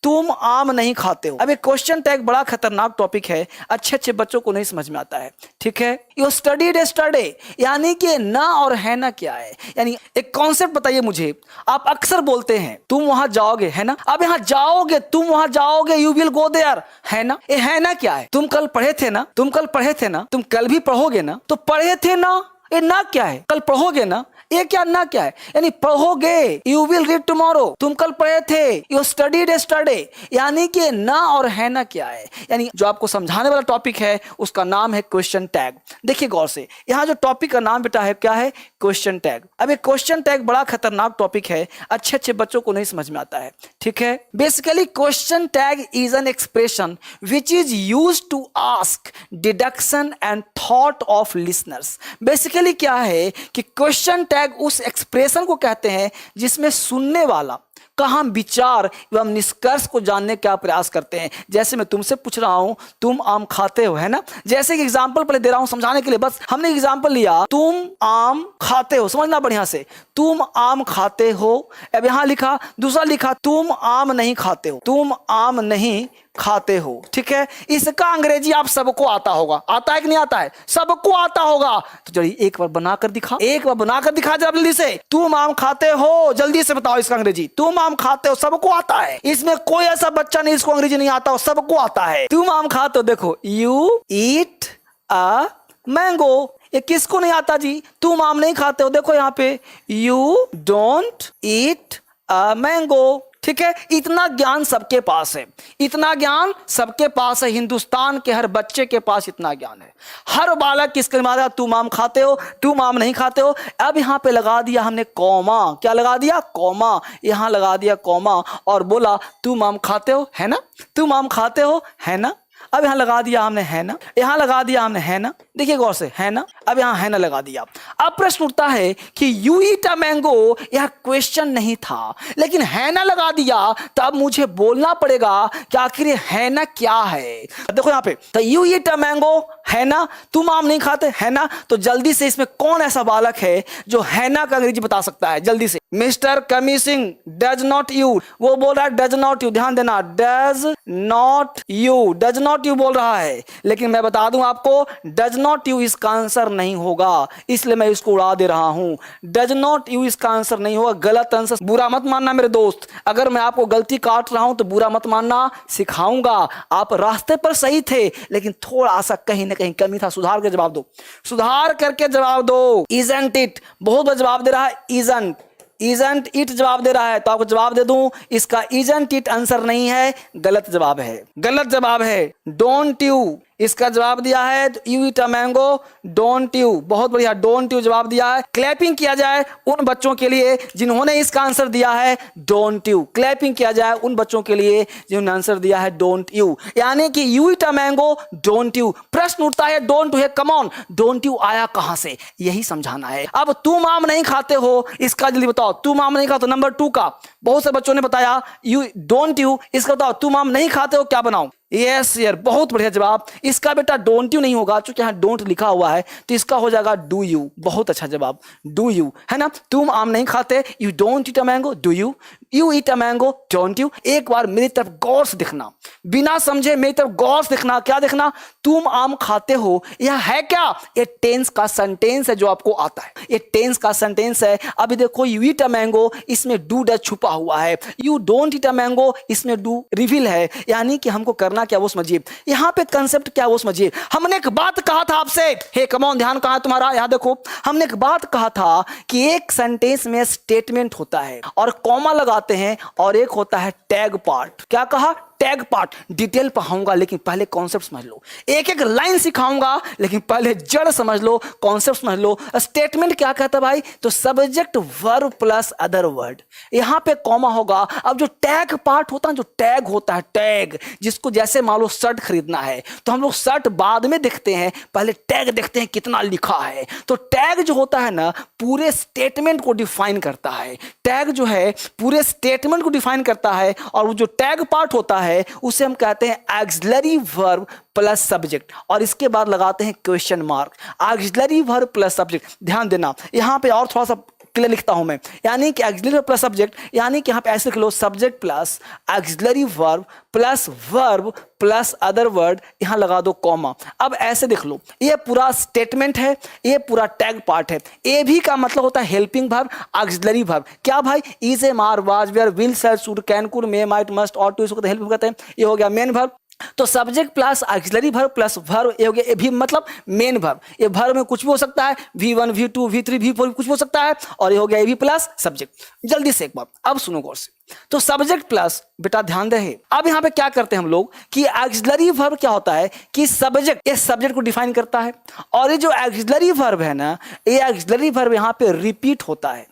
तुम आम नहीं खाते हो। अब एक क्वेश्चन टैग बड़ा खतरनाक टॉपिक है, अच्छे अच्छे बच्चों को नहीं समझ में आता है, ठीक है। यू स्टडीड यस्टरडे, यानी कि ना और है ना क्या है, यानी एक कॉन्सेप्ट बताइए मुझे। आप अक्सर बोलते हैं तुम वहां जाओगे, है ना। अब यहां जाओगे, तुम वहां जाओगे, यू विल गो देयर, है ना। ये है ना क्या है? तुम कल पढ़े थे ना, तुम कल पढ़े थे ना, तुम कल भी पढ़ोगे ना, तो पढ़े थे ना, ये ना क्या है? कल पढ़ोगे ना, ये क्या ना क्या है? यानी पढ़ोगे, यू विल रीड टुमारो, तुम कल पढ़े थे, यू स्टडीड यस्टरडे, यानी कि ना और है ना क्या है। यानी जो आपको समझाने वाला टॉपिक है उसका नाम है क्वेश्चन टैग। देखिए गौर से, यहाँ जो टॉपिक का नाम बेटा है क्या है? Question tag. अब एक क्वेश्चन टैग बड़ा खतरनाक टॉपिक है, अच्छे अच्छे बच्चों को नहीं समझ में आता है, ठीक है। Basically question tag is an expression which is use to ask deduction and thought of listeners. Basically क्या है कि क्वेश्चन टैग उस एक्सप्रेशन को कहते हैं जिसमें सुनने वाला का हम विचार एवं निष्कर्ष को जानने का प्रयास करते हैं। जैसे मैं तुमसे पूछ रहा हूं तुम आम खाते हो, है ना। जैसे कि एग्जांपल पहले दे रहा हूं समझाने के लिए, बस हमने एग्जांपल लिया, तुम आम खाते हो, समझना बढ़िया से, तुम आम खाते हो। अब यहां लिखा, दूसरा लिखा तुम आम नहीं खाते हो, तुम आम नहीं खाते हो, ठीक है। इसका अंग्रेजी आप सबको आता होगा, आता है कि नहीं आता है? सबको आता होगा। तो चलिए एक बार बनाकर दिखा, एक बार बनाकर दिखा जरा जल्दी से। तुम आम खाते हो, जल्दी से बताओ इसका अंग्रेजी। तुम आम खाते हो, सबको आता है, इसमें कोई ऐसा बच्चा नहीं इसको अंग्रेजी नहीं आता हो, सबको आता है। तुम आम खाते हो, देखो यू ईट अ मैंगो, ये किसको नहीं आता जी? तुम आम नहीं खाते हो, देखो यहाँ पे you don't eat a mango, ठीक है। इतना ज्ञान सबके पास है, इतना ज्ञान सबके पास है, हिंदुस्तान के हर बच्चे के पास इतना ज्ञान है। हर बालक किसके मारा तुम आम खाते हो, तुम आम नहीं खाते हो। अब यहां पे लगा दिया हमने कॉमा, क्या लगा दिया? कॉमा, यहां लगा दिया कॉमा और बोला तुम आम खाते हो, है ना, तुम आम खाते हो, है ना। अब यहां लगा दिया हमने है ना, यहां लगा दिया हमने है ना, देखिए गौर से, है ना। अब यहां है ना लगा दिया। अब प्रश्न उठता है कि यू ईट अ मैंगो, यह क्वेश्चन नहीं था, लेकिन है ना लगा दिया, तो अब मुझे बोलना पड़ेगा कि आखिर ये है ना क्या है। देखो यहां पे, तो यू ईट अ मैंगो, है ना, तुम आम नहीं खाते, है ना। तो जल्दी से इसमें कौन ऐसा बालक है जो है ना का अंग्रेजी बता सकता है? जल्दी से। मिस्टर कमीसिंग, डज नॉट यू, वो बोल रहा है डज नॉट यू, ध्यान देना, does not you, does not you बोल रहा है, लेकिन मैं बता दूं आपको डज नॉट यू इसका आंसर नहीं होगा, इसलिए मैं इसको उड़ा दे रहा हूं। डज नॉट यू इसका आंसर नहीं होगा, गलत आंसर। बुरा मत मानना मेरे दोस्त, अगर मैं आपको गलती काट रहा हूं तो बुरा मत मानना, सिखाऊंगा। आप रास्ते पर सही थे, लेकिन थोड़ा सा कहीं ना कहीं कमी था, सुधार के जवाब दो, सुधार करके जवाब दो। इजंट इट, बहुत बार जवाब दे रहा है इजंट, इजंट इट जवाब दे रहा है, तो आपको जवाब दे दूं, इसका इजंट इट आंसर नहीं है, गलत जवाब है, गलत जवाब है। डोंट यू इसका जवाब दिया है, तो you eat a mango, don't you, बहुत बढ़िया, डोंट यू जवाब दिया है। क्लैपिंग किया जाए उन बच्चों के लिए जिन्होंने इसका आंसर दिया है डोंट यू, क्लैपिंग किया जाए उन बच्चों के लिए जिन्होंने आंसर दिया है डोंट यू, यानी कि you eat a mango, don't you. प्रश्न उठता है डोंट यू है, कम ऑन, डोंट यू आया कहां से, यही समझाना है। अब तुम आम नहीं खाते हो, इसका जल्दी बताओ, तुम आम नहीं खाते हो, नंबर 2 का बहुत से बच्चों ने बताया यू डोंट यू, इसका बताओ तुम आम नहीं खाते हो, क्या बनाओ? यस यार, बहुत बढ़िया जवाब। इसका बेटा डोंट यू नहीं होगा, क्योंकि यहाँ डोंट लिखा हुआ है, तो इसका हो जाएगा डू यू, बहुत अच्छा जवाब, डू यू, है ना। तुम आम नहीं खाते, you don't eat a mango, do you, you eat a mango, don't you. एक बार मेरी तरफ गौर से दिखना, बिना समझे मेरी तरफ गौर से दिखना, क्या देखना? तुम आम खाते हो, यह है क्या? ये टेंस का सेंटेंस है जो आपको आता है, ये टेंस का सेंटेंस है। अभी देखो यू ईट अ मैंगो, इसमें डू डज छुपा हुआ है, you don't eat a mango, इसमें डू रिवील है, यानी कि हमको करना क्या वो समझिए, यहां पे कंसेप्ट क्या वो समझिए। हमने एक बात कहा था आपसे, हे कम ऑन, ध्यान कहां है तुम्हारा, यहां देखो, हमने एक बात कहा था कि एक सेंटेंस में स्टेटमेंट होता है और कॉमा लगाते हैं, और एक होता है टैग पार्ट। क्या कहा? Tag part. डिटेल पढ़ाऊंगा, लेकिन पहले कॉन्सेप्ट समझ लो, एक एक लाइन सिखाऊंगा, लेकिन पहले जड़ समझ लो, कॉन्सेप्ट समझ लो। स्टेटमेंट क्या कहता है भाई? तो subject verb plus other word, यहां पे कॉमा होगा। अब जो टैग पार्ट होता है, जो टैग होता है, टैग, जिसको जैसे मान लो शर्ट खरीदना है, तो हम लोग शर्ट बाद में देखते हैं, पहले टैग देखते हैं कितना लिखा है। तो टैग जो होता है ना, पूरे स्टेटमेंट को डिफाइन करता है, टैग जो है पूरे स्टेटमेंट को डिफाइन करता है। और वो जो टैग पार्ट होता है उसे हम कहते हैं ऑक्सिलरी वर्ब प्लस सब्जेक्ट, और इसके बाद लगाते हैं question mark. Auxiliary verb plus subject, ध्यान देना, यहां पे और थोड़ा सा क्लियर लिखता हूं मैं, यानी कि ऑक्सिलरी वर्ब प्लस सब्जेक्ट, यानी कि यहां पे ऐसे लिख लो subject plus auxiliary verb plus verb plus other word, यहां लगा दो कॉमा। अब ऐसे देख लो, ये पूरा स्टेटमेंट है, ये पूरा टैग पार्ट है। ए भी का मतलब होता है हेल्पिंग वर्ब, ऑक्सिलरी वर्ब क्या भाई, is am are was were will shall should can could may might must और टू, इसको हेल्प कहते हैं। ये हो गया मेन वर्ब। तो subject plus auxiliary verb plus verb, ये हो गया, ये भी मतलब मेन वर्ब। ये वर्ब में कुछ भी हो सकता है, V1 V2 V3 V4 कुछ भी हो सकता है, और ये हो गया ये भी प्लस सब्जेक्ट। जल्दी से एक बार अब सुनो गौर से, तो सब्जेक्ट प्लस, बेटा ध्यान रहे, अब यहां पे क्या करते हैं हम लोग कि ऑक्सिलरी वर्ब क्या होता है कि सब्जेक्ट, ये सब्जेक्ट को डिफाइन करता है, और ये जो ऑक्सिलरी वर्ब है ना, ये ऑक्सिलरी वर्ब यहां पे रिपीट होता है,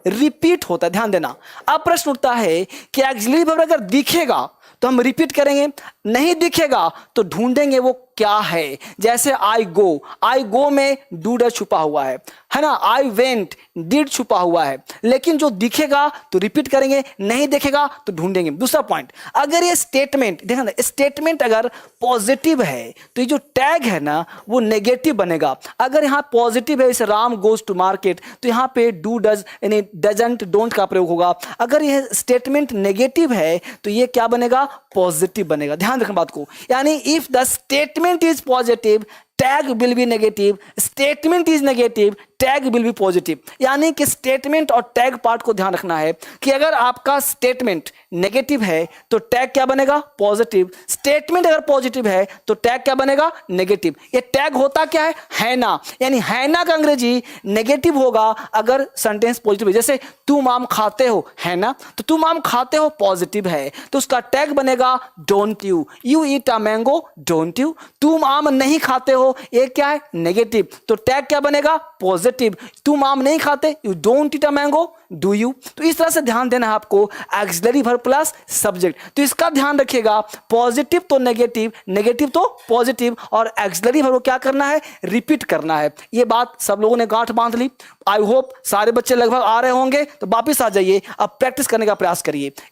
रिपीट होता है, ध्यान देना। अब प्रश्न उठता है कि ऑक्सिलरी वर्ब अगर दिखेगा तो हम रिपीट करेंगे, नहीं दिखेगा तो ढूंढेंगे वो क्या है। जैसे आई गो में डू डज छुपा हुआ है ना, आई वेंट डिड छुपा हुआ है, लेकिन जो दिखेगा तो रिपीट करेंगे, नहीं दिखेगा तो ढूंढेंगे। दूसरा पॉइंट, अगर ये स्टेटमेंट देखना, स्टेटमेंट अगर पॉजिटिव है तो ये जो टैग है ना वो नेगेटिव बनेगा। अगर यहाँ पॉजिटिव है, जैसे राम गोज टू मार्केट, तो यहाँ पे डू डज यानी डजंट डोंट का प्रयोग होगा। अगर यह स्टेटमेंट नेगेटिव है तो ये क्या बनेगा, पॉजिटिव बनेगा। ध्यान रखना बात को, यानी if the statement is positive tag will be negative, statement is negative tag will be positive. यानी कि स्टेटमेंट और टैग पार्ट को ध्यान रखना है कि अगर आपका स्टेटमेंट नेगेटिव है तो टैग क्या बनेगा, पॉजिटिव। स्टेटमेंट अगर पॉजिटिव है तो टैग क्या बनेगा, नेगेटिव। ये टैग होता क्या है ना, यानी है ना का अंग्रेजी नेगेटिव होगा अगर सेंटेंस पॉजिटिव है। जैसे तुम आम खाते हो, है ना, तो तुम आम खाते हो पॉजिटिव है तो उसका टैग बनेगा don't you, you eat a mango don't you. तुम आम नहीं खाते हो, ये क्या है, नेगेटिव, तो टैग क्या बनेगा, पॉजिटिव। तुम आम नहीं खाते, you don't eat a mango do you. तो इस तरह से ध्यान देना है आपको, ऑक्सिलरी वर्ब प्लस सब्जेक्ट। तो इसका ध्यान रखिएगा, पॉजिटिव तो नेगेटिव, नेगेटिव तो पॉजिटिव, और ऑक्सिलरी वर्ब को क्या करना है, रिपीट करना है। ये बात सब लोगों ने गांठ बांध ली। आई होप सारे बच्चे लगभग आ रहे होंगे, तो वापिस आ जाइए, अब प्रैक्टिस करने का प्रयास करिए।